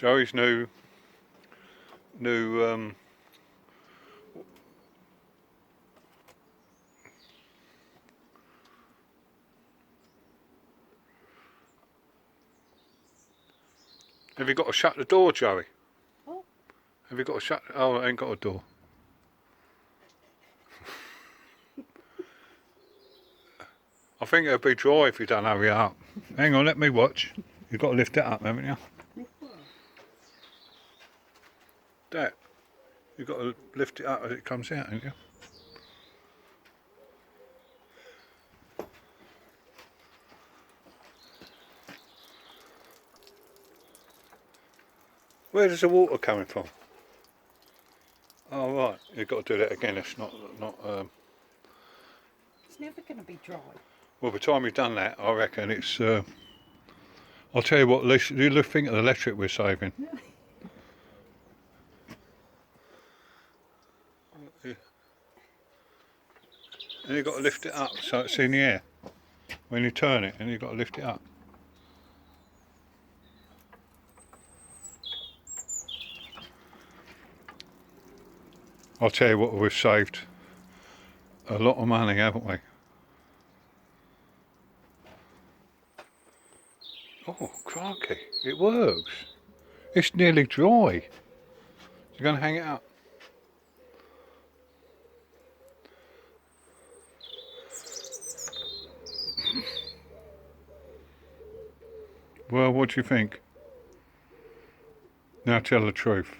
Joey's new have you got to shut the door, Joey? Oh. Have you got to shut? Oh, I ain't got a door. I think it'll be dry if you don't hurry up. Hang on, let me watch. You've got to lift it up, haven't you? That. You've got to lift it up as it comes out, haven't you? Where does the water coming from? Oh right, you've got to do that again. It's not. It's never going to be dry. Well, by the time you've done that, I reckon it's. I'll tell you what. You think of the electric we're saving. And you've got to lift it up so it's in the air. When you turn it, and you've got to lift it up. I'll tell you what, we've saved a lot of money, haven't we? Oh, crikey, it works. It's nearly dry. You're going to hang it up? Well, what do you think? Now tell the truth.